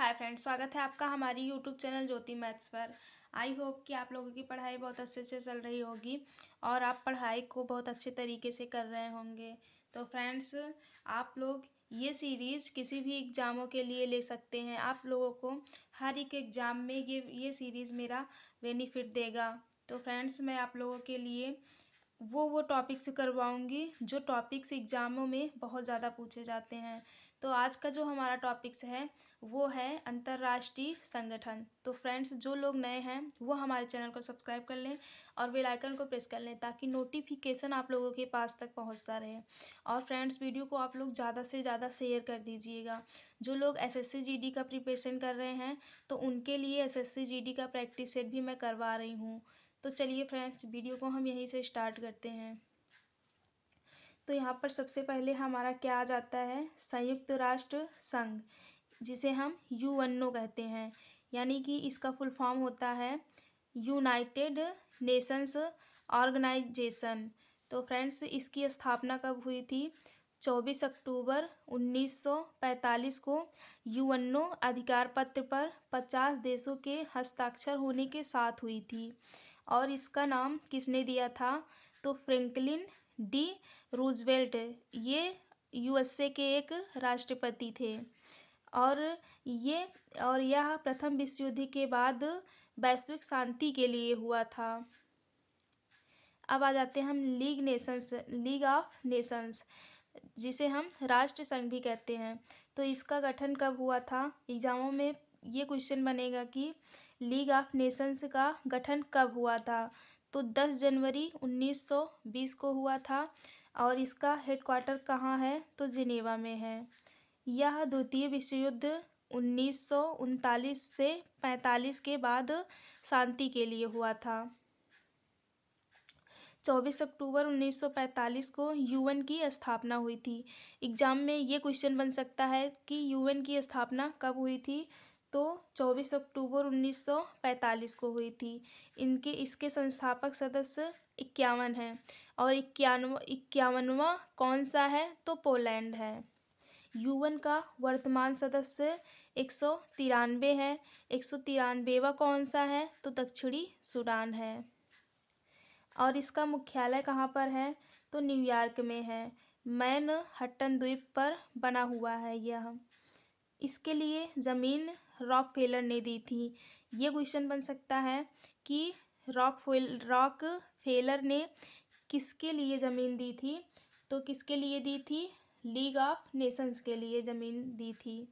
Hi friends, स्वागत है आपका हमारी यूट्यूब चैनल ज्योति मैथ्स पर। आई होप कि आप लोगों की पढ़ाई बहुत अच्छे से चल रही होगी और आप पढ़ाई को बहुत अच्छे तरीके से कर रहे होंगे। तो फ्रेंड्स, आप लोग ये सीरीज़ किसी भी एग्ज़ामों के लिए ले सकते हैं। आप लोगों को हर एक एग्ज़ाम में ये सीरीज़ मेरा बेनिफिट देगा। तो फ्रेंड्स, मैं आप लोगों के लिए वो टॉपिक्स करवाऊँगी जो टॉपिक्स एग्ज़ामों में बहुत ज़्यादा पूछे जाते हैं। तो आज का जो हमारा टॉपिक्स है वो है अंतर्राष्ट्रीय संगठन। तो फ्रेंड्स, जो लोग नए हैं वो हमारे चैनल को सब्सक्राइब कर लें और बेल आइकन को प्रेस कर लें ताकि नोटिफिकेशन आप लोगों के पास तक पहुंचता रहे। और फ्रेंड्स, वीडियो को आप लोग ज़्यादा से ज़्यादा शेयर कर दीजिएगा। जो लोग एसएससी जीडी का प्रिपरेशन कर रहे हैं तो उनके लिए एसएससी जीडी का प्रैक्टिस सेट भी मैं करवा रही हूँ। तो चलिए फ्रेंड्स, वीडियो को हम यहीं से स्टार्ट करते हैं। तो यहाँ पर सबसे पहले हमारा क्या आ जाता है, संयुक्त राष्ट्र संघ, जिसे हम यूएनओ कहते हैं, यानी कि इसका फुल फॉर्म होता है यूनाइटेड नेशंस ऑर्गेनाइजेशन। तो फ्रेंड्स, इसकी स्थापना कब हुई थी? 24 अक्टूबर 1945 को यूएनओ अधिकार पत्र पर 50 देशों के हस्ताक्षर होने के साथ हुई थी। और इसका नाम किसने दिया था? तो फ्रैंकलिन डी रूजवेल्ट, ये यूएसए के एक राष्ट्रपति थे। और ये और यह प्रथम विश्व युद्ध के बाद वैश्विक शांति के लिए हुआ था। अब आ जाते हैं हम लीग ऑफ नेशंस, जिसे हम राष्ट्र संघ भी कहते हैं। तो इसका गठन कब हुआ था? एग्जामों में ये क्वेश्चन बनेगा कि लीग ऑफ नेशंस का गठन कब हुआ था? तो 10 जनवरी 1920 को हुआ था। और इसका हेडक्वार्टर कहाँ है? तो जिनेवा में है। यह द्वितीय विश्व युद्ध 1939 से 45 के बाद शांति के लिए हुआ था। 24 अक्टूबर 1945 को यूएन की स्थापना हुई थी। एग्जाम में ये क्वेश्चन बन सकता है कि यूएन की स्थापना कब हुई थी? तो 24 अक्टूबर 1945 को हुई थी। इसके संस्थापक सदस्य 51 हैं और 51वां कौन सा है? तो पोलैंड है। यूएन का वर्तमान सदस्य 193 है। 193वां कौन सा है? तो दक्षिणी सूडान है। और इसका मुख्यालय कहाँ पर है? तो न्यूयॉर्क में है। मैनहट्टन द्वीप पर बना हुआ है यह। इसके लिए ज़मीन रॉकफेलर ने दी थी। ये क्वेश्चन बन सकता है कि रॉकफेलर ने किसके लिए ज़मीन दी थी? तो किसके लिए दी थी? लीग ऑफ नेशंस के लिए ज़मीन दी थी।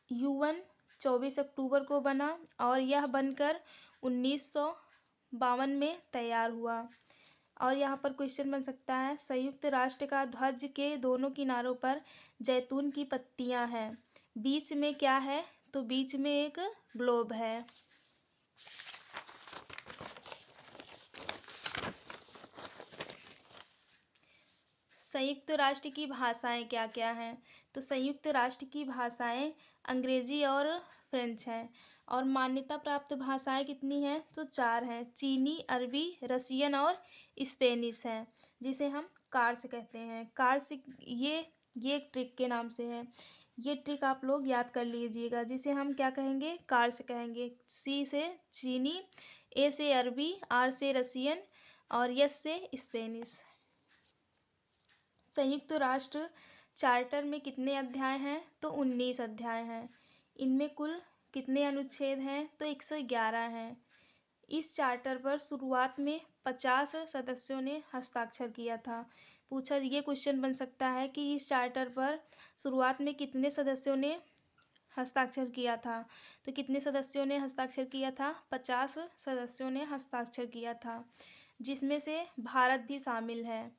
यूएन 24 अक्टूबर को बना और यह बनकर 1952 में तैयार हुआ। और यहाँ पर क्वेश्चन बन सकता है, संयुक्त राष्ट्र का ध्वज के दोनों किनारों पर जैतून की पत्तियाँ हैं, बीच में क्या है? तो बीच में एक ग्लोब है। संयुक्त राष्ट्र की भाषाएं क्या क्या हैं? तो संयुक्त राष्ट्र की भाषाएं अंग्रेजी और फ्रेंच हैं। और मान्यता प्राप्त भाषाएं कितनी हैं? तो 4 हैं, चीनी, अरबी, रसियन और स्पेनिश हैं, जिसे हम कार्स कहते हैं। कार्स ये एक ट्रिक के नाम से है। ये ट्रिक आप लोग याद कर लीजिएगा, जिसे हम क्या कहेंगे? कार्स कहेंगे। सी से चीनी, ए से अरबी, आर से रसियन और एस से स्पेनिश। संयुक्त राष्ट्र चार्टर में कितने अध्याय हैं? तो 19 अध्याय हैं। इनमें कुल कितने अनुच्छेद हैं? तो 111 हैं। इस चार्टर पर शुरुआत में 50 सदस्यों ने हस्ताक्षर किया था। ये क्वेश्चन बन सकता है कि इस चार्टर पर शुरुआत में कितने सदस्यों ने हस्ताक्षर किया था? तो कितने सदस्यों ने हस्ताक्षर किया था? 50 सदस्यों ने हस्ताक्षर किया था, जिसमें से भारत भी शामिल है।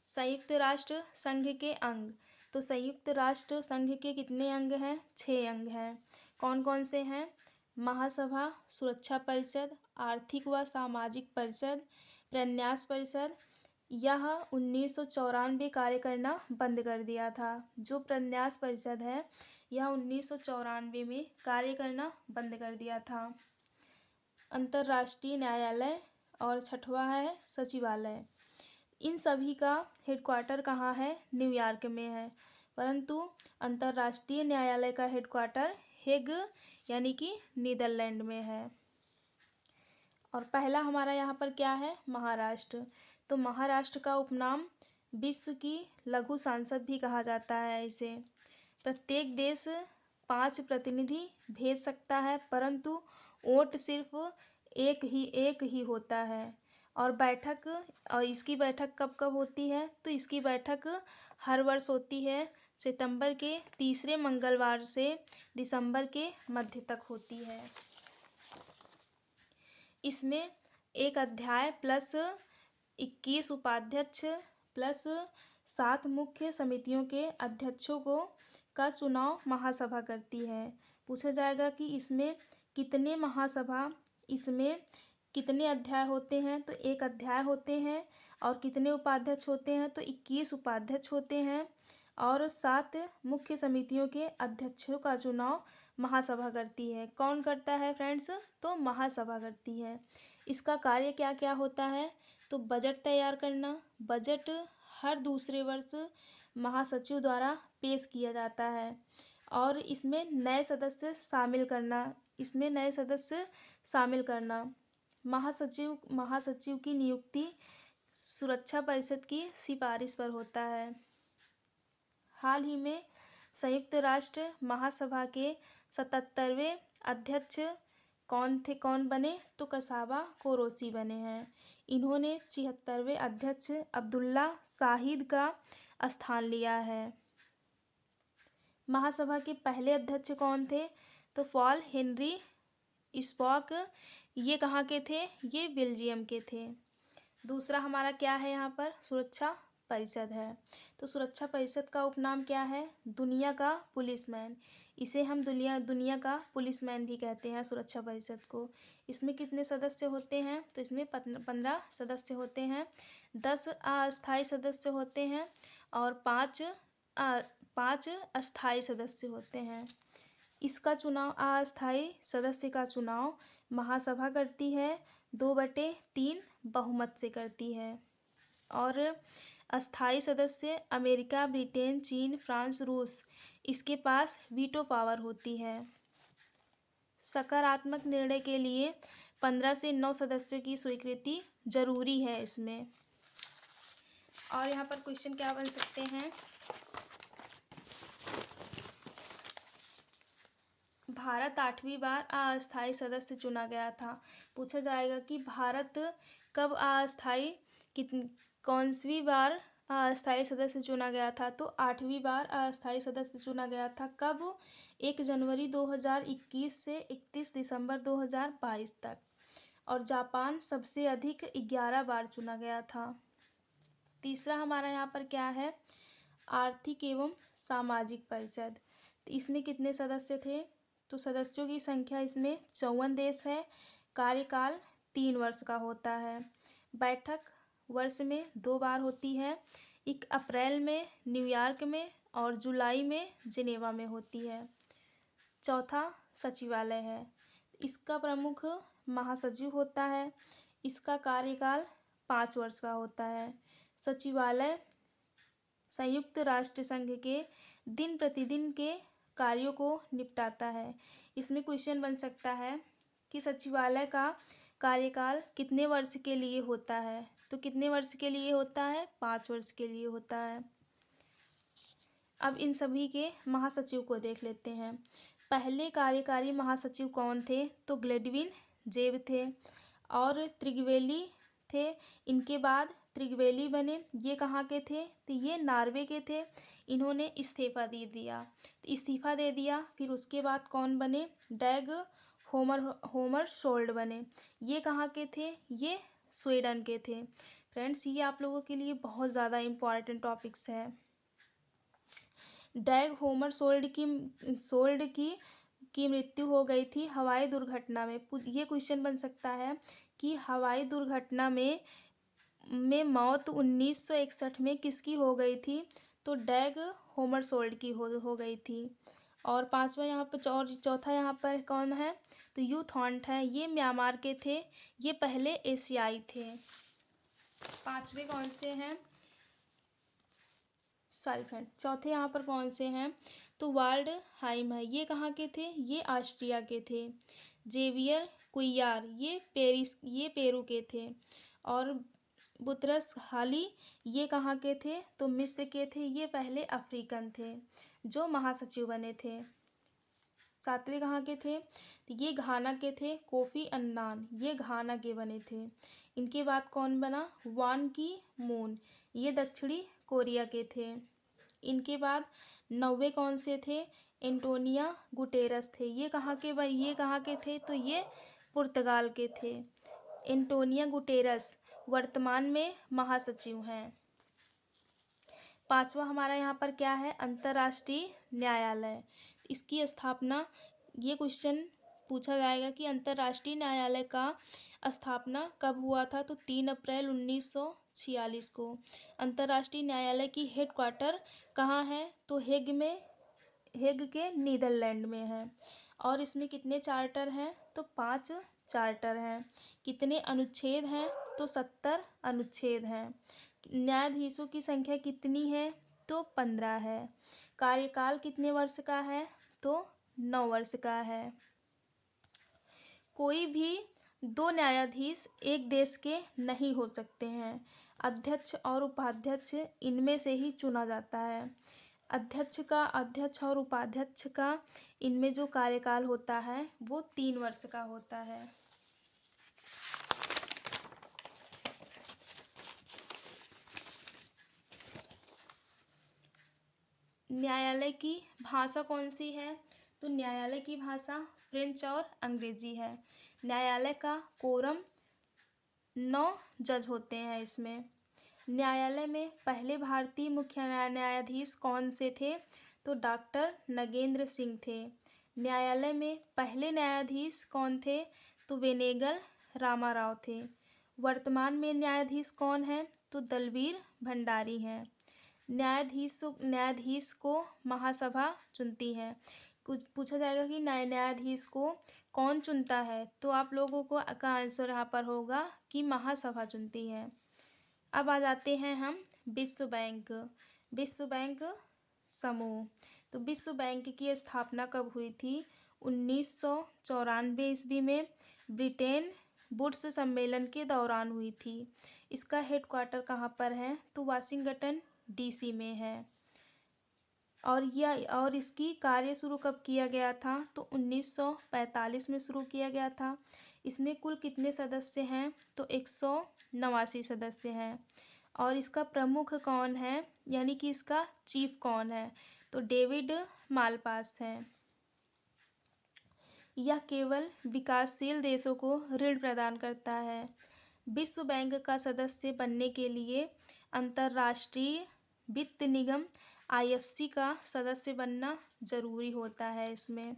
संयुक्त राष्ट्र संघ के अंग। तो संयुक्त राष्ट्र संघ के कितने अंग हैं? 6 अंग हैं। कौन कौन से हैं? महासभा, सुरक्षा परिषद, आर्थिक व सामाजिक परिषद, प्रन्यास परिषद। यह 1994 कार्य करना बंद कर दिया था। जो प्रन्यास परिषद है यह 1994 में कार्य करना बंद कर दिया था। अंतर्राष्ट्रीय न्यायालय और 6वां है सचिवालय। इन सभी का हेडक्वार्टर कहाँ है? न्यूयॉर्क में है। परंतु अंतर्राष्ट्रीय न्यायालय का हेडक्वार्टर हेग यानी कि नीदरलैंड में है। और पहला हमारा यहाँ पर क्या है, महाराष्ट्र। तो महाराष्ट्र का उपनाम विश्व की लघु सांसद भी कहा जाता है इसे। प्रत्येक देश 5 प्रतिनिधि भेज सकता है, परंतु वोट सिर्फ एक ही होता है। और इसकी बैठक कब कब होती है, तो इसकी बैठक हर वर्ष होती है, सितंबर के तीसरे मंगलवार से दिसंबर के मध्य तक होती है। इसमें एक अध्याय प्लस 21 उपाध्यक्ष प्लस 7 मुख्य समितियों के अध्यक्षों का चुनाव महासभा करती है। पूछा जाएगा कि इसमें कितने अध्याय होते हैं, तो एक अध्याय होते हैं। और कितने उपाध्यक्ष होते हैं, तो 21 उपाध्यक्ष होते हैं। और 7 मुख्य समितियों के अध्यक्षों का चुनाव महासभा करती है। कौन करता है फ्रेंड्स, तो महासभा करती है। इसका कार्य क्या क्या होता है, तो बजट तैयार करना। बजट हर दूसरे वर्ष महासचिव द्वारा पेश किया जाता है। और इसमें नए सदस्य शामिल करना। महासचिव की नियुक्ति सुरक्षा परिषद की सिफारिश पर होता है। हाल ही में संयुक्त राष्ट्र महासभा के 77वें अध्यक्ष कौन बने, तो कसाबा कोरोसी बने हैं। इन्होंने 76वें अध्यक्ष अब्दुल्ला शाहिद का स्थान लिया है। महासभा के पहले अध्यक्ष कौन थे, तो पॉल हेनरी स्पॉक। ये कहाँ के थे, ये बेल्जियम के थे। दूसरा हमारा क्या है, यहाँ पर सुरक्षा परिषद है। तो सुरक्षा परिषद का उपनाम क्या है, दुनिया का पुलिसमैन। इसे हम दुनिया का पुलिसमैन भी कहते हैं सुरक्षा परिषद को। इसमें कितने सदस्य होते हैं, तो इसमें 15 सदस्य होते हैं। 10 अस्थायी सदस्य होते हैं और 5 अस्थायी सदस्य होते हैं। इसका चुनाव अस्थायी सदस्य का चुनाव महासभा करती है, 2/3 बहुमत से करती है। और अस्थायी सदस्य अमेरिका, ब्रिटेन, चीन, फ्रांस, रूस, इसके पास वीटो पावर होती है। सकारात्मक निर्णय के लिए 15 से 9 सदस्यों की स्वीकृति जरूरी है इसमें। और यहाँ पर क्वेश्चन क्या बन सकते हैं, भारत 8वीं बार अस्थायी सदस्य चुना गया था। पूछा जाएगा कि भारत कब कौनसी बार अस्थायी सदस्य चुना गया था, तो 8वीं बार अस्थायी सदस्य चुना गया था। कब, 1 जनवरी 2021 से 31 दिसंबर 2022 तक। और जापान सबसे अधिक 11 बार चुना गया था। तीसरा हमारा यहाँ पर क्या है, आर्थिक एवं सामाजिक परिषद। तो इसमें कितने सदस्य थे, तो सदस्यों की संख्या इसमें 54 देश है। कार्यकाल 3 वर्ष का होता है। बैठक वर्ष में 2 बार होती है, 1 अप्रैल में न्यूयॉर्क में और जुलाई में जिनेवा में होती है। चौथा सचिवालय है, इसका प्रमुख महासचिव होता है। इसका कार्यकाल 5 वर्ष का होता है। सचिवालय संयुक्त राष्ट्र संघ के दिन प्रतिदिन के कार्यों को निपटाता है। इसमें क्वेश्चन बन सकता है कि सचिवालय का कार्यकाल कितने वर्ष के लिए होता है, तो कितने वर्ष के लिए होता है, 5 वर्ष के लिए होता है। अब इन सभी के महासचिव को देख लेते हैं। पहले कार्यकारी महासचिव कौन थे, तो ग्लेडविन जेब थे और त्रिगवेली थे। इनके बाद त्रिगवेली बने, ये कहाँ के थे, तो ये नॉर्वे के थे। इन्होंने इस्तीफा दे दिया। फिर उसके बाद कौन बने, डैग होमर शोल्ड बने। ये कहाँ के थे, ये स्वीडन के थे। फ्रेंड्स, ये आप लोगों के लिए बहुत ज़्यादा इम्पॉर्टेंट टॉपिक्स है। डैग होमर शोल्ड की मृत्यु हो गई थी हवाई दुर्घटना में। ये क्वेश्चन बन सकता है कि हवाई दुर्घटना में मौत 1961 में किसकी हो गई थी, तो डैग होमर शोल्ड की हो गई थी। और पांचवा यहाँ पर और चौथा यहाँ पर कौन है, तो यू थॉन्ट है। ये म्यांमार के थे, ये पहले एशियाई थे। 5वें कौन से हैं, सॉरी फ्रेंड, चौथे यहाँ पर कौन से हैं, तो वाल्ड हाइम है, ये कहाँ के थे, ये ऑस्ट्रिया के थे। जेवियर कुइयार, ये पेरू के थे। और बुतरस हाली, ये कहाँ के थे, तो मिस्र के थे, ये पहले अफ्रीकन थे जो महासचिव बने थे। सातवें कहाँ के थे, तो ये घाना के थे, कोफी अन्नान, ये घाना के बने थे। इनके बाद कौन बना, वान की मून, ये दक्षिणी कोरिया के थे। इनके बाद 9वें कौन से थे, एंटोनिया गुटेरस थे, ये कहाँ के थे, तो ये पुर्तगाल के थे। एंटोनिया गुटेरस वर्तमान में महासचिव हैं। पांचवा हमारा यहाँ पर क्या है, अंतर्राष्ट्रीय न्यायालय। इसकी स्थापना, ये क्वेश्चन पूछा जाएगा कि अंतर्राष्ट्रीय न्यायालय का स्थापना कब हुआ था, तो 3 अप्रैल 1946 को। अंतर्राष्ट्रीय न्यायालय की हेडक्वार्टर कहाँ है, तो हेग के नीदरलैंड में है। और इसमें कितने चार्टर हैं, तो 5 चार्टर हैं। कितने अनुच्छेद हैं, तो 70 अनुच्छेद हैं। न्यायाधीशों की संख्या कितनी है, तो 15 है। कार्यकाल कितने वर्ष का है, तो 9 वर्ष का है। कोई भी 2 न्यायाधीश एक देश के नहीं हो सकते हैं। अध्यक्ष और उपाध्यक्ष इनमें से ही चुना जाता है। अध्यक्ष और उपाध्यक्ष का इनमें जो कार्यकाल होता है वो 3 वर्ष का होता है। न्यायालय की भाषा कौन सी है, तो न्यायालय की भाषा फ्रेंच और अंग्रेजी है। न्यायालय का कोरम 9 जज होते हैं इसमें। न्यायालय में पहले भारतीय मुख्य न्यायाधीश कौन से थे, तो डॉक्टर नगेंद्र सिंह थे। न्यायालय में पहले न्यायाधीश कौन थे, तो वेनेगल रामाराव थे। वर्तमान में न्यायाधीश कौन है, तो दलवीर भंडारी हैं। न्यायाधीश को महासभा चुनती है। कुछ पूछा जाएगा कि न्यायाधीश को कौन चुनता है, तो आप लोगों को का आंसर यहाँ पर होगा कि महासभा चुनती है। अब आ जाते हैं हम विश्व बैंक समूह। तो विश्व बैंक की स्थापना कब हुई थी, 1994 ईस्वी में ब्रिटेन वुड्स सम्मेलन के दौरान हुई थी। इसका हेडक्वार्टर कहाँ पर है, तो वाशिंगटन डीसी में है। और इसकी कार्य शुरू कब किया गया था, तो 1945 में शुरू किया गया था। इसमें कुल कितने सदस्य हैं, तो 189 सदस्य हैं। और इसका प्रमुख कौन है, यानी कि इसका चीफ कौन है, तो डेविड मालपास हैं। यह केवल विकासशील देशों को ऋण प्रदान करता है। विश्व बैंक का सदस्य बनने के लिए अंतर्राष्ट्रीय वित्त निगम IFC का सदस्य बनना जरूरी होता है। इसमें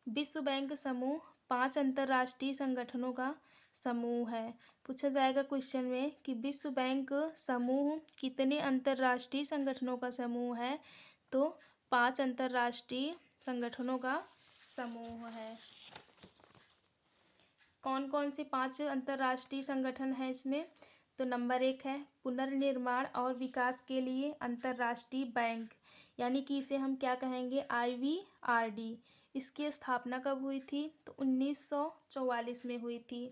विश्व बैंक समूह 5 अंतर्राष्ट्रीय संगठनों का समूह है। पूछा जाएगा क्वेश्चन में कि विश्व बैंक समूह कितने अंतर्राष्ट्रीय संगठनों का समूह है, तो 5 अंतर्राष्ट्रीय संगठनों का समूह है। कौन कौन से 5 अंतर्राष्ट्रीय संगठन हैं इसमें, तो नंबर 1 है पुनर्निर्माण और विकास के लिए अंतर्राष्ट्रीय बैंक, यानी कि इसे हम क्या कहेंगे, IVRD। इसकी स्थापना कब हुई थी, तो 1944 में हुई थी।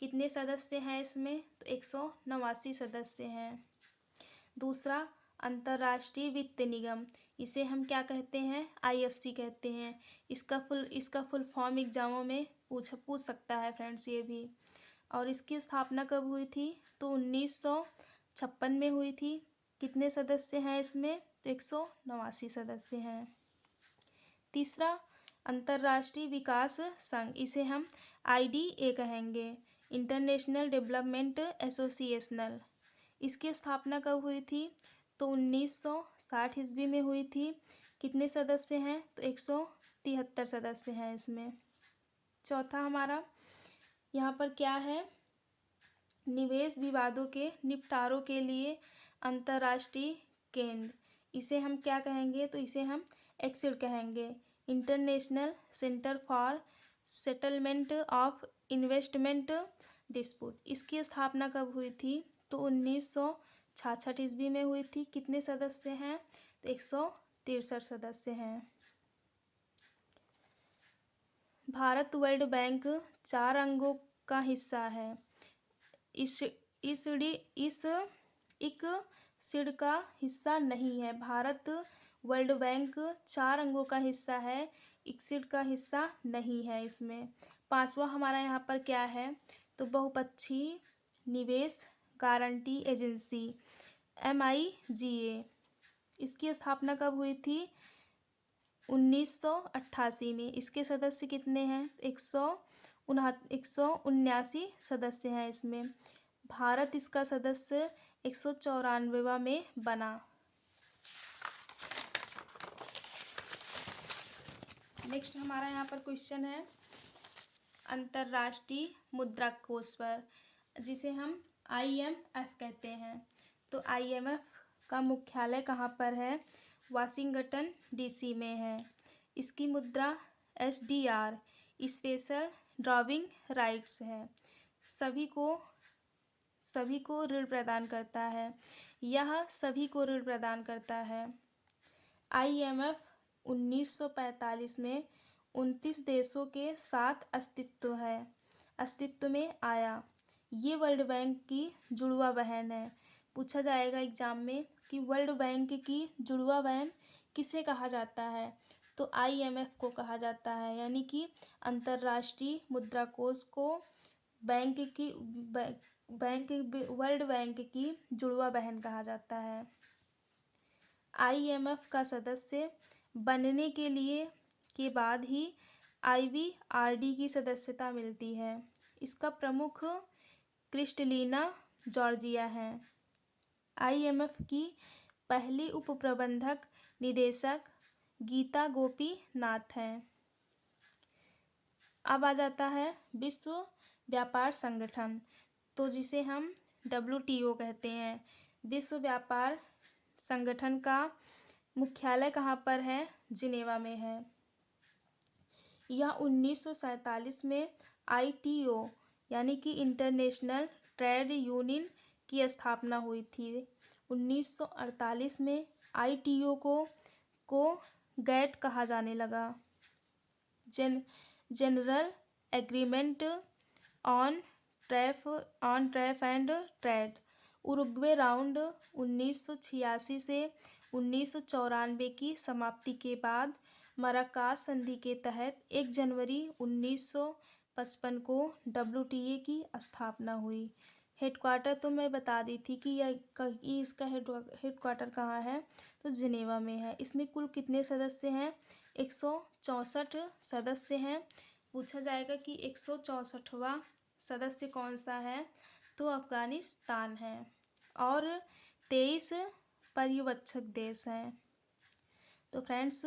कितने सदस्य हैं इसमें, तो 189 सदस्य हैं। दूसरा अंतर्राष्ट्रीय वित्त निगम, इसे हम क्या कहते हैं, IFC कहते हैं। इसका फुल फॉर्म एग्जामों में पूछ सकता है फ्रेंड्स ये भी। और इसकी स्थापना कब हुई थी, तो 1956 में हुई थी। कितने सदस्य हैं इसमें, तो 189 सदस्य हैं। तीसरा अंतर्राष्ट्रीय विकास संघ, इसे हम IDA कहेंगे, इंटरनेशनल डेवलपमेंट एसोसिएशनल। इसकी स्थापना कब हुई थी, तो 1960 ईस्वी में हुई थी। कितने सदस्य हैं, तो 173 सदस्य हैं इसमें। चौथा हमारा यहाँ पर क्या है, निवेश विवादों के निपटारों के लिए अंतर्राष्ट्रीय केंद्र, इसे हम क्या कहेंगे, तो इसे हम एक्सिड कहेंगे, international centre for settlement of investment dispute. इसकी स्थापना कब हुई थी, तो 66 ईस्वी में हुई थी। कितने सदस्य हैं? तो 163 सदस्य हैं। भारत वर्ल्ड बैंक 4 अंगों का हिस्सा है। इस ICSID का हिस्सा नहीं है। भारत वर्ल्ड बैंक 4 अंगों का हिस्सा है, ICSID का हिस्सा नहीं है इसमें। 5वां हमारा यहाँ पर क्या है? तो बहुपक्षीय निवेश गारंटी एजेंसी MIGA। इसकी स्थापना कब हुई थी? 1988 में। इसके सदस्य कितने हैं? 179 सदस्य हैं इसमें। भारत इसका सदस्य 194वां में बना। नेक्स्ट हमारा यहाँ पर क्वेश्चन है अंतर्राष्ट्रीय मुद्रा कोष पर, जिसे हम IMF कहते हैं। तो IMF का मुख्यालय कहाँ पर है? वाशिंगटन DC में है। इसकी मुद्रा SDR स्पेशल ड्रॉविंग राइट्स है। सभी को ऋण प्रदान करता है। यह सभी को ऋण प्रदान करता है। IMF 1945 में 29 देशों के साथ अस्तित्व में आया। ये वर्ल्ड बैंक की जुड़वा बहन है। पूछा जाएगा एग्जाम में कि वर्ल्ड बैंक की जुड़वा बहन किसे कहा जाता है? तो IMF को कहा जाता है, यानी कि अंतर्राष्ट्रीय मुद्रा कोष को वर्ल्ड बैंक की जुड़वा बहन कहा जाता है। IMF का सदस्य बनने के बाद ही IBRD की सदस्यता मिलती है। इसका प्रमुख क्रिस्टलिना जॉर्जिया है। IMF की पहली उप प्रबंधक निदेशक गीता गोपीनाथ हैं। अब आ जाता है विश्व व्यापार संगठन, तो जिसे हम WTO कहते हैं। विश्व व्यापार संगठन का मुख्यालय कहाँ पर है? जिनेवा में है। यह 1947 में ITO यानी कि इंटरनेशनल ट्रेड यूनियन की स्थापना हुई थी। 1948 में ITO को GATT कहा जाने लगा, general agreement on tariff and trade. Uruguay round 1986 से 1994 की समाप्ति के बाद मराकास संधि के तहत 1 जनवरी 1955 को WTA की स्थापना हुई। हेडक्वार्टर तो मैं बता दी थी कि इसका हेडक्वार्टर कहाँ है? तो जिनेवा में है। इसमें कुल कितने सदस्य हैं? 164 सदस्य हैं। पूछा जाएगा कि 164वां सदस्य कौन सा है? तो अफगानिस्तान है। और 23 पर्यवेक्षक देश हैं। तो फ्रेंड्स,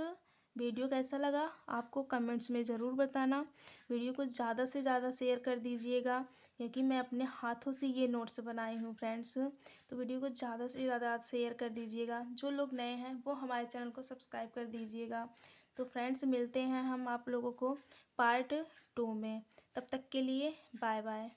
वीडियो कैसा लगा आपको कमेंट्स में ज़रूर बताना। वीडियो को ज़्यादा से ज़्यादा शेयर कर दीजिएगा, क्योंकि मैं अपने हाथों से ये नोट्स बनाई हूँ फ्रेंड्स। तो वीडियो को ज़्यादा से ज़्यादा शेयर कर दीजिएगा। जो लोग नए हैं वो हमारे चैनल को सब्सक्राइब कर दीजिएगा। तो फ्रेंड्स, मिलते हैं हम आप लोगों को पार्ट 2 में। तब तक के लिए बाय बाय।